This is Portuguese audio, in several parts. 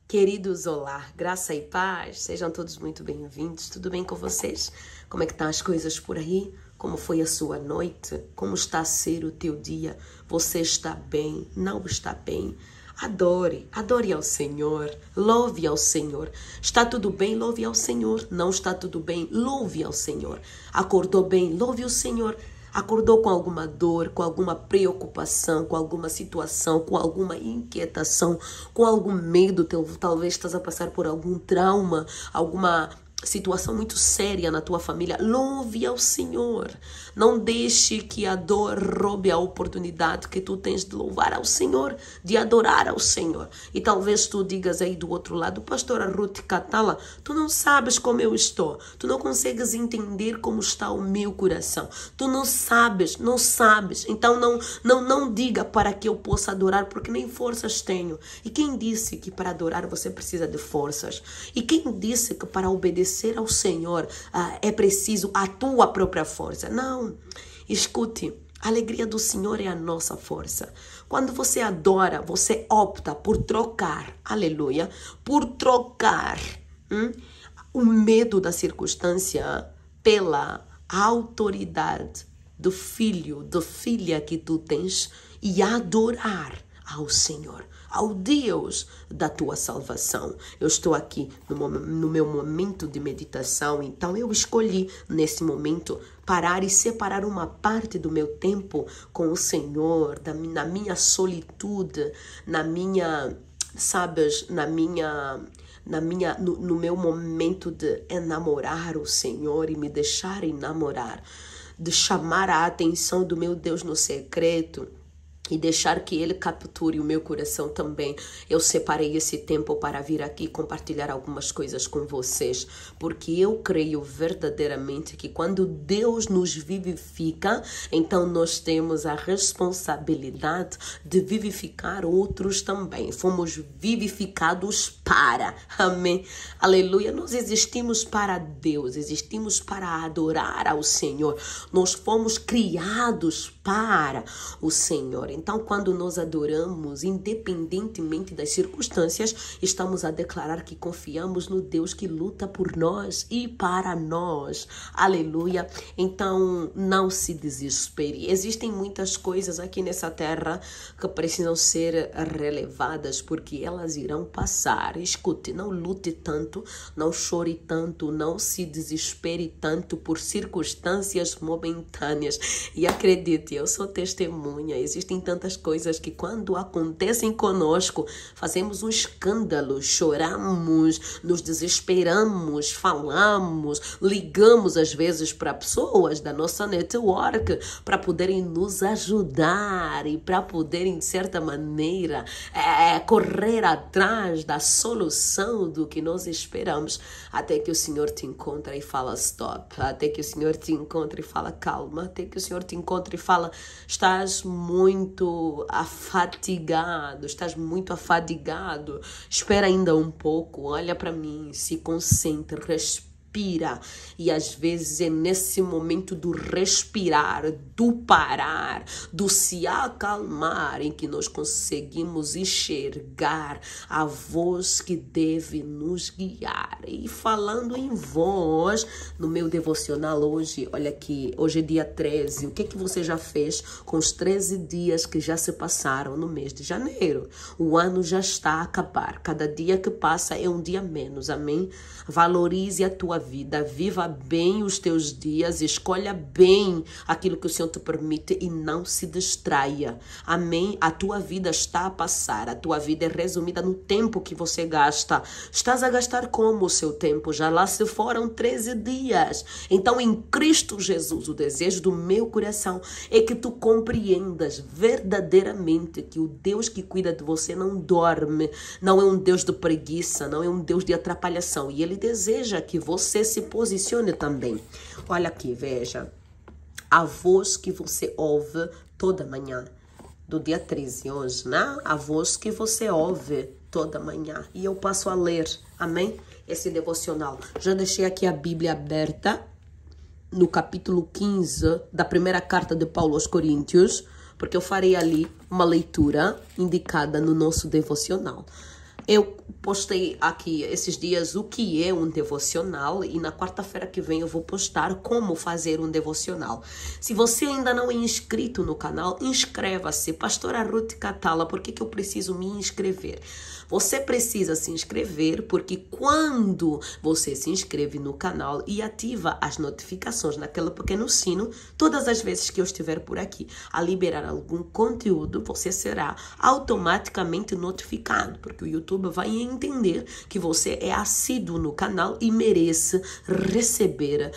Queridos, olá, graça e paz, sejam todos muito bem-vindos, tudo bem com vocês? Como é que estão as coisas por aí? Como foi a sua noite? Como está a ser o teu dia? Você está bem? Não está bem? Adore ao Senhor, louve ao Senhor. Está tudo bem? Louve ao Senhor. Não está tudo bem? Louve ao Senhor. Acordou bem? Louve ao Senhor. Acordou com alguma dor, com alguma preocupação, com alguma situação, com alguma inquietação, com algum medo, talvez estás a passar por algum trauma, alguma situação muito séria na tua família, louve ao Senhor. Não deixe que a dor roube a oportunidade que tu tens de louvar ao Senhor, de adorar ao Senhor. E talvez tu digas aí do outro lado, pastora Ruth Catala, tu não sabes como eu estou, tu não consegues entender como está o meu coração, tu não sabes, então não diga para que eu possa adorar, porque nem forças tenho. E quem disse que para adorar você precisa de forças? E quem disse que para obedecer ao Senhor é preciso a tua própria força? Não, escute, a alegria do Senhor é a nossa força. Quando você adora, você opta por trocar, aleluia, por trocar o medo da circunstância pela autoridade do filho, da filha que tu tens, e adorar ao Senhor, ao Deus da tua salvação. Eu estou aqui no meu momento de meditação, então eu escolhi nesse momento parar e separar uma parte do meu tempo com o Senhor, na minha solitude, no meu momento de enamorar o Senhor e me deixar enamorar, de chamar a atenção do meu Deus no secreto e deixar que Ele capture o meu coração também. Eu separei esse tempo para vir aqui compartilhar algumas coisas com vocês, porque eu creio verdadeiramente que quando Deus nos vivifica, então nós temos a responsabilidade de vivificar outros também. Fomos vivificados para, amém, aleluia. Nós existimos para Deus, existimos para adorar ao Senhor, nós fomos criados para o Senhor. Então, quando nós adoramos, independentemente das circunstâncias, estamos a declarar que confiamos no Deus que luta por nós e para nós. Aleluia. Então, não se desespere. Existem muitas coisas aqui nessa terra que precisam ser relevadas, porque elas irão passar. Escute, não lute tanto, não chore tanto, não se desespere tanto por circunstâncias momentâneas. E acredite, eu sou testemunha. Existem tantas coisas que quando acontecem conosco, fazemos um escândalo, choramos, nos desesperamos, falamos, ligamos às vezes para pessoas da nossa network para poderem nos ajudar e para poderem, de certa maneira, correr atrás da solução do que nós esperamos, até que o Senhor te encontra e fala stop, até que o Senhor te encontra e fala calma, até que o Senhor te encontra e fala, estás muito afadigado, espera ainda um pouco, olha para mim, se concentre, respira. E às vezes é nesse momento do respirar, do parar, do se acalmar, em que nós conseguimos enxergar a voz que deve nos guiar. E falando em voz, no meu devocional hoje, olha aqui, hoje é dia 13, o que você já fez com os 13 dias que já se passaram no mês de janeiro? O ano já está a acabar, cada dia que passa é um dia menos, amém? Valorize a tua vida, viva bem os teus dias, escolha bem aquilo que o Senhor te permite e não se distraia, amém? A tua vida está a passar, a tua vida é resumida no tempo que você gasta. Estás a gastar como o seu tempo? Já lá se foram 13 dias. Então, em Cristo Jesus, o desejo do meu coração é que tu compreendas verdadeiramente que o Deus que cuida de você não dorme, não é um Deus de preguiça, não é um Deus de atrapalhação, e Ele deseja que você se posicione também. Olha aqui, veja, a voz que você ouve toda manhã, do dia 13 hoje, né? A voz que você ouve toda manhã. E eu passo a ler, amém? Esse devocional. Já deixei aqui a Bíblia aberta no capítulo 15 da primeira carta de Paulo aos Coríntios, porque eu farei ali uma leitura indicada no nosso devocional. Eu postei aqui esses dias o que é um devocional e na quarta-feira que vem eu vou postar como fazer um devocional. Se você ainda não é inscrito no canal, inscreva-se. Pastora Ruth Catala, por que eu preciso me inscrever? Você precisa se inscrever porque quando você se inscreve no canal e ativa as notificações naquele pequeno sino, todas as vezes que eu estiver por aqui a liberar algum conteúdo, você será automaticamente notificado, porque o YouTube vai entender que você é assíduo no canal e merece receber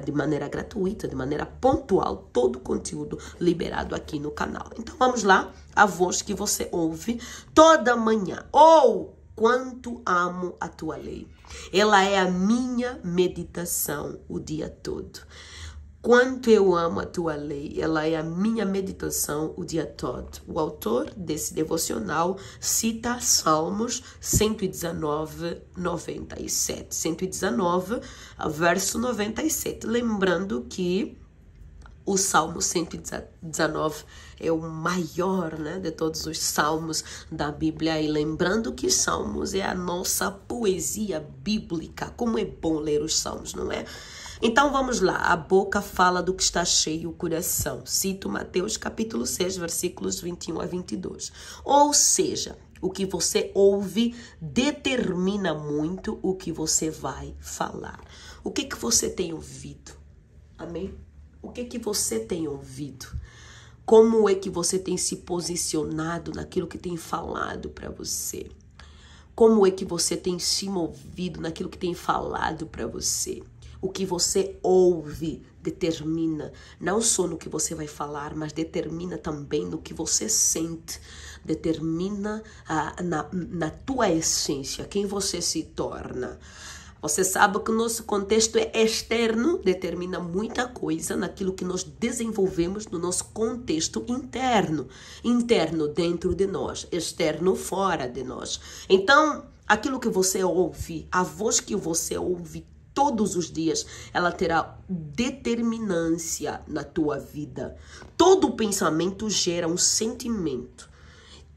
de maneira gratuita, de maneira pontual, todo o conteúdo liberado aqui no canal. Então vamos lá, a voz que você ouve toda manhã. Ou quanto amo a tua lei. Ela é a minha meditação o dia todo. Quanto eu amo a tua lei, ela é a minha meditação o dia todo. O autor desse devocional cita Salmos 119, 97. 119, verso 97. Lembrando que o Salmo 119 é o maior, né, de todos os salmos da Bíblia. E lembrando que Salmos é a nossa poesia bíblica. Como é bom ler os salmos, não é? Então vamos lá, a boca fala do que está cheio o coração. Cito Mateus capítulo 6, versículos 21 a 22. Ou seja, o que você ouve determina muito o que você vai falar. O que você tem ouvido? Amém? O que você tem ouvido? Como é que você tem se posicionado naquilo que tem falado para você? Como é que você tem se movido naquilo que tem falado para você? O que você ouve determina não só no que você vai falar, mas determina também no que você sente. Determina na tua essência, quem você se torna. Você sabe que o nosso contexto é externo, determina muita coisa naquilo que nós desenvolvemos no nosso contexto interno. Interno dentro de nós, externo fora de nós. Então, aquilo que você ouve, a voz que você ouve todos os dias, ela terá determinância na tua vida. Todo pensamento gera um sentimento.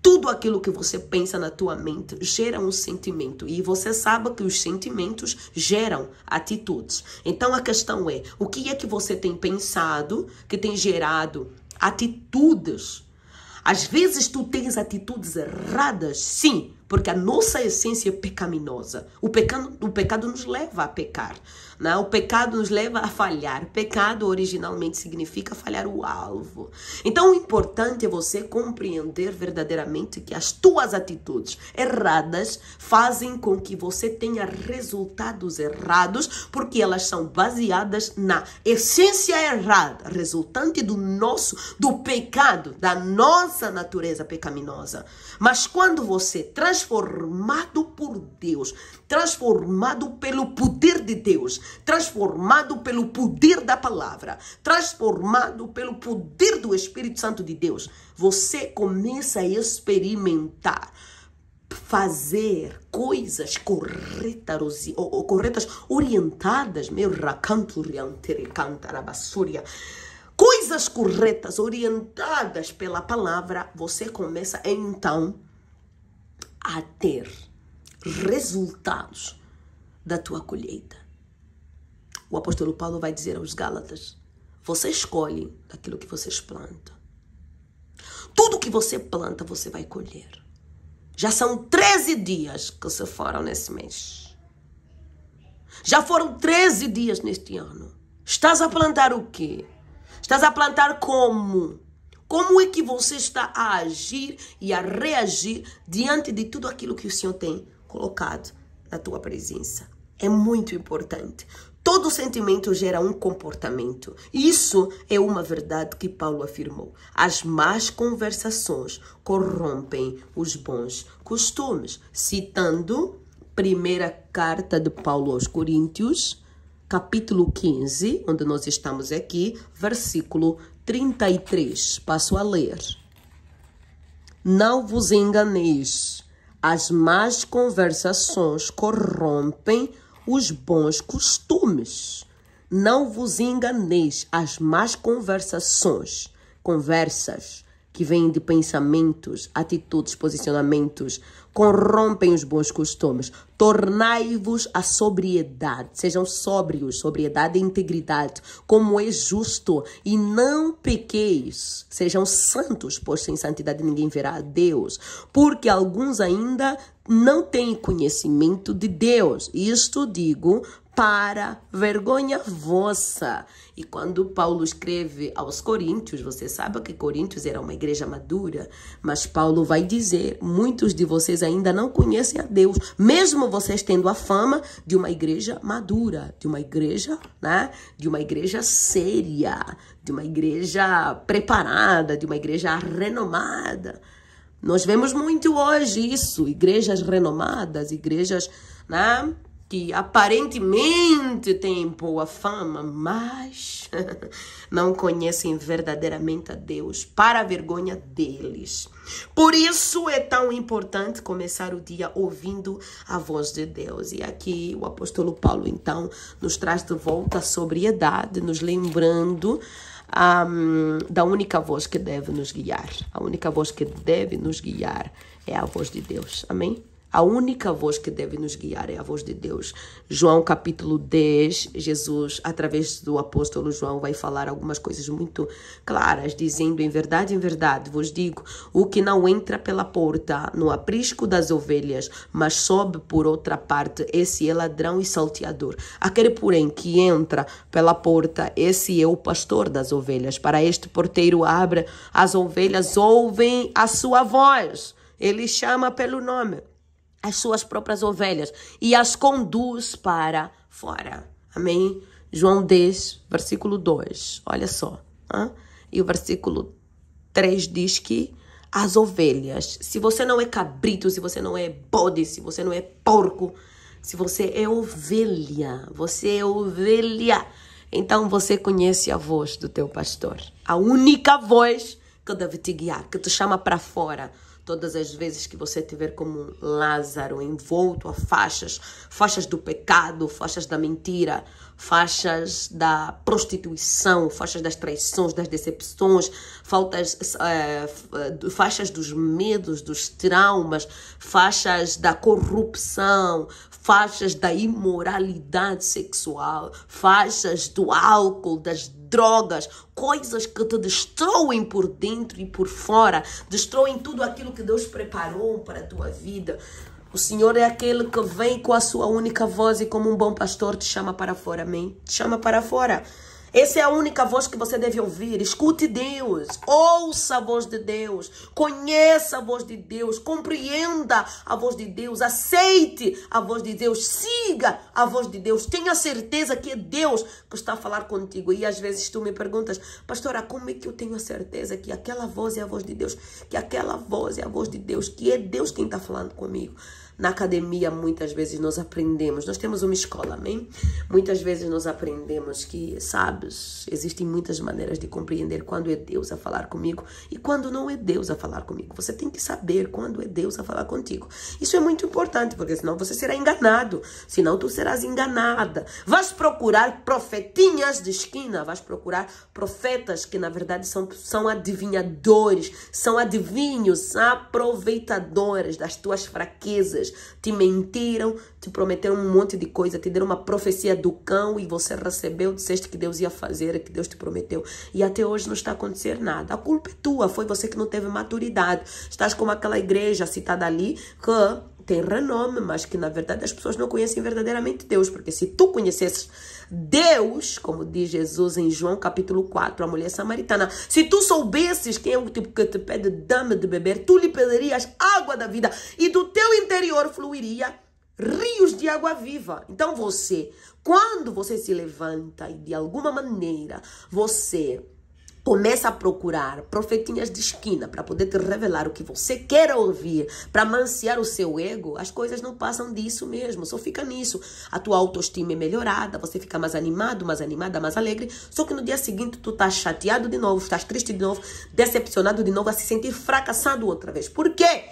Tudo aquilo que você pensa na tua mente gera um sentimento. E você sabe que os sentimentos geram atitudes. Então a questão é, o que é que você tem pensado que tem gerado atitudes? Às vezes tu tens atitudes erradas, sim, porque a nossa essência é pecaminosa. O pecado nos leva a pecar, né? O pecado nos leva a falhar. Pecado originalmente significa falhar o alvo. Então o importante é você compreender verdadeiramente que as tuas atitudes erradas fazem com que você tenha resultados errados, porque elas são baseadas na essência errada, resultante do pecado, da nossa natureza pecaminosa. Mas quando você transformado por Deus, transformado pelo poder de Deus, transformado pelo poder da palavra, transformado pelo poder do Espírito Santo de Deus, você começa a experimentar, fazer coisas corretas, orientadas, coisas corretas, orientadas pela palavra. Você começa então a ter resultados da tua colheita. O apóstolo Paulo vai dizer aos Gálatas: você escolhe aquilo que vocês plantam. Tudo que você planta, você vai colher. Já são 13 dias que se foram nesse mês. Já foram 13 dias neste ano. Estás a plantar o quê? Estás a plantar como? Como é que você está a agir e a reagir diante de tudo aquilo que o Senhor tem colocado na tua presença? É muito importante. Todo sentimento gera um comportamento. Isso é uma verdade que Paulo afirmou. As más conversações corrompem os bons costumes. Citando primeira carta de Paulo aos Coríntios, capítulo 15, onde nós estamos aqui, versículo 33. Passo a ler. Não vos enganeis. As más conversações corrompem os bons costumes. Não vos enganeis. As más conversas que vêm de pensamentos, atitudes, posicionamentos, corrompem os bons costumes. Tornai-vos a sobriedade, sejam sóbrios, sobriedade e integridade, como é justo, e não pequeis, sejam santos, pois sem santidade ninguém verá a Deus, porque alguns ainda não têm conhecimento de Deus. Isto digo para vergonha vossa. E quando Paulo escreve aos Coríntios, você sabe que Coríntios era uma igreja madura, mas Paulo vai dizer, muitos de vocês ainda não conhecem a Deus, mesmo vocês tendo a fama de uma igreja madura, de uma igreja, né, de uma igreja séria, de uma igreja preparada, de uma igreja renomada. Nós vemos muito hoje isso, igrejas renomadas, igrejas, né, que aparentemente têm boa fama, mas não conhecem verdadeiramente a Deus, para a vergonha deles. Por isso é tão importante começar o dia ouvindo a voz de Deus. E aqui o apóstolo Paulo, então, nos traz de volta a sobriedade, nos lembrando da única voz que deve nos guiar. A única voz que deve nos guiar é a voz de Deus. Amém? A única voz que deve nos guiar é a voz de Deus. João capítulo 10, Jesus, através do apóstolo João, vai falar algumas coisas muito claras, dizendo, em verdade, vos digo, o que não entra pela porta no aprisco das ovelhas, mas sobe por outra parte, esse é ladrão e salteador. Aquele, porém, que entra pela porta, esse é o pastor das ovelhas. Para este porteiro abre, as ovelhas ouvem a sua voz. Ele chama pelo nome as suas próprias ovelhas e as conduz para fora. Amém? João 10, versículo 2. Olha só. E o versículo 3 diz que as ovelhas, se você não é cabrito, se você não é bode, se você não é porco, se você é ovelha, então você conhece a voz do teu pastor. A única voz que deve te guiar, que te chama para fora. Todas as vezes que você tiver como Lázaro envolto a faixas do pecado, faixas da mentira, faixas da prostituição, faixas das traições, das decepções, faixas dos medos, dos traumas, faixas da corrupção, faixas da imoralidade sexual, faixas do álcool, das drogas, coisas que te destroem por dentro e por fora, destroem tudo aquilo que Deus preparou para a tua vida. O Senhor é aquele que vem com a sua única voz e como um bom pastor te chama para fora, amém? Te chama para fora. Essa é a única voz que você deve ouvir. Escute Deus, ouça a voz de Deus, conheça a voz de Deus, compreenda a voz de Deus, aceite a voz de Deus, siga a voz de Deus, tenha certeza que é Deus que está a falar contigo. E às vezes tu me perguntas, pastora, como é que eu tenho a certeza que aquela voz é a voz de Deus, que aquela voz é a voz de Deus, que é Deus quem está falando comigo? Na academia, muitas vezes nós aprendemos, nós temos uma escola, amém? Muitas vezes nós aprendemos que, sabes, existem muitas maneiras de compreender quando é Deus a falar comigo e quando não é Deus a falar comigo. Você tem que saber quando é Deus a falar contigo. Isso é muito importante, porque senão você será enganado, senão tu serás enganada. Vais procurar profetinhas de esquina, vais procurar profetas que na verdade são adivinhadores, são adivinhos, aproveitadores das tuas fraquezas. Te mentiram, te prometeram um monte de coisa, te deram uma profecia do cão e você recebeu, disseste que Deus ia fazer, que Deus te prometeu. E até hoje não está a acontecer nada. A culpa é tua, foi você que não teve maturidade. Estás como aquela igreja citada ali que tem renome, mas que na verdade as pessoas não conhecem verdadeiramente Deus. Porque se tu conhecesses Deus, como diz Jesus em João capítulo 4, a mulher samaritana, se tu soubesses quem é o tipo que te pede dame de beber, tu lhe pedirias água da vida e do teu interior fluiria rios de água viva. Então você, quando você se levanta e de alguma maneira você começa a procurar profetinhas de esquina para poder te revelar o que você quer ouvir, para manciar o seu ego, as coisas não passam disso mesmo, só fica nisso. A tua autoestima é melhorada, você fica mais animado, mais animada, mais alegre, só que no dia seguinte tu estás chateado de novo, estás triste de novo, decepcionado de novo, a se sentir fracassado outra vez. Por quê?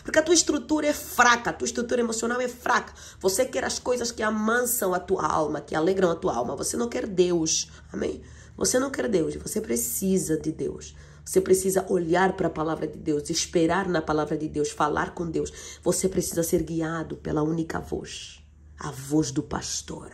Porque a tua estrutura é fraca, a tua estrutura emocional é fraca. Você quer as coisas que amansam a tua alma, que alegram a tua alma. Você não quer Deus, amém? Você não quer Deus, você precisa de Deus. Você precisa olhar para a palavra de Deus, esperar na palavra de Deus, falar com Deus. Você precisa ser guiado pela única voz, a voz do pastor.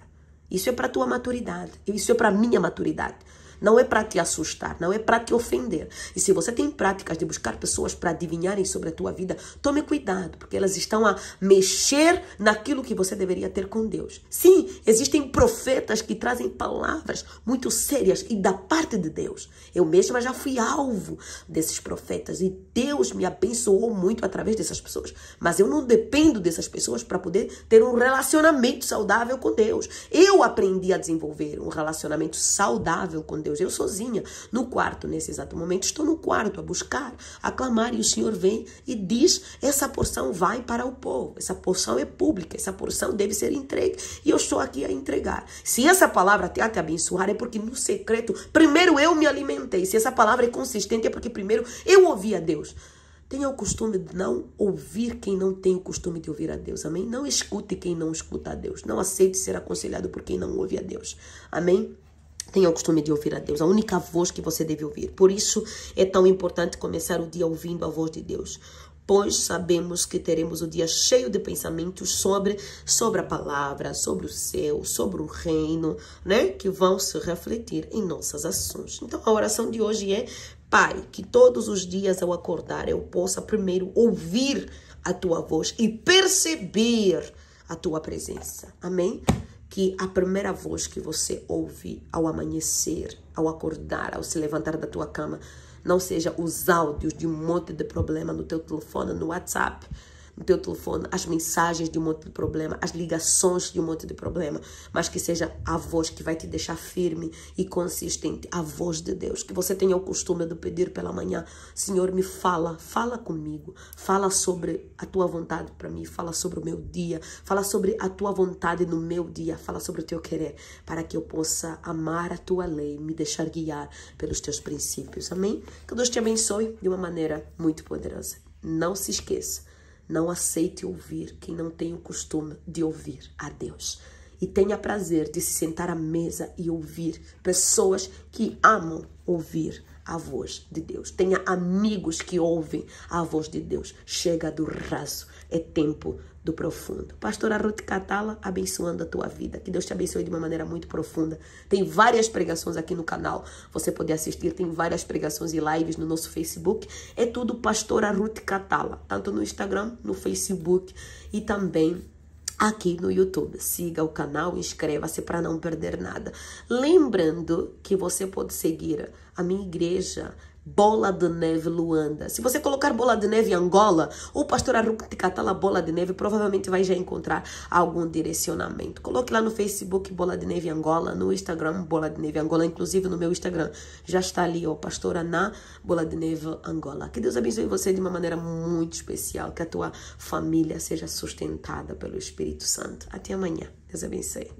Isso é para a tua maturidade, isso é para a minha maturidade. Não é para te assustar, não é para te ofender. E se você tem práticas de buscar pessoas para adivinharem sobre a tua vida, tome cuidado, porque elas estão a mexer naquilo que você deveria ter com Deus. Sim, existem profetas que trazem palavras muito sérias e da parte de Deus. Eu mesma já fui alvo desses profetas e Deus me abençoou muito através dessas pessoas. Mas eu não dependo dessas pessoas para poder ter um relacionamento saudável com Deus. Eu aprendi a desenvolver um relacionamento saudável com Deus. Eu sozinha, no quarto, nesse exato momento, estou no quarto a buscar, a clamar, e o Senhor vem e diz, essa porção vai para o povo, essa porção é pública, essa porção deve ser entregue, e eu estou aqui a entregar. Se essa palavra te abençoar, é porque no secreto, primeiro eu me alimentei. Se essa palavra é consistente, é porque primeiro eu ouvi a Deus. Tenha o costume de não ouvir quem não tem o costume de ouvir a Deus, amém? Não escute quem não escuta a Deus, não aceite ser aconselhado por quem não ouve a Deus, amém? Tenha o costume de ouvir a Deus, a única voz que você deve ouvir. Por isso é tão importante começar o dia ouvindo a voz de Deus. Pois sabemos que teremos o dia cheio de pensamentos sobre a palavra, sobre o céu, sobre o reino, né? Que vão se refletir em nossas ações. Então a oração de hoje é: Pai, que todos os dias ao acordar eu possa primeiro ouvir a tua voz e perceber a tua presença. Amém? Que a primeira voz que você ouve ao amanhecer, ao acordar, ao se levantar da tua cama, não seja os áudios de um monte de problema no teu telefone, no WhatsApp, no teu telefone, as mensagens de um monte de problema, as ligações de um monte de problema, mas que seja a voz que vai te deixar firme e consistente, a voz de Deus. Que você tenha o costume de pedir pela manhã: Senhor, me fala comigo, fala sobre a tua vontade para mim, fala sobre o meu dia, fala sobre a tua vontade no meu dia, fala sobre o teu querer, para que eu possa amar a tua lei, me deixar guiar pelos teus princípios. Amém? Que Deus te abençoe de uma maneira muito poderosa. Não se esqueça, não aceite ouvir quem não tem o costume de ouvir a Deus. E tenha prazer de se sentar à mesa e ouvir pessoas que amam ouvir a voz de Deus. Tenha amigos que ouvem a voz de Deus. Chega do raso, é tempo do profundo. Pastora Ruth Catala, abençoando a tua vida. Que Deus te abençoe de uma maneira muito profunda. Tem várias pregações aqui no canal. Você pode assistir, tem várias pregações e lives no nosso Facebook. É tudo Pastora Ruth Catala. Tanto no Instagram, no Facebook e também aqui no YouTube. Siga o canal, inscreva-se para não perder nada. Lembrando que você pode seguir a minha igreja Bola de Neve Luanda. Se você colocar Bola de Neve Angola ou Pastora Ruth Catala Bola de Neve, provavelmente vai já encontrar algum direcionamento. Coloque lá no Facebook Bola de Neve Angola, no Instagram Bola de Neve Angola, inclusive no meu Instagram já está ali, ó, Pastora na Bola de Neve Angola. Que Deus abençoe você de uma maneira muito especial, que a tua família seja sustentada pelo Espírito Santo. Até amanhã. Deus abençoe.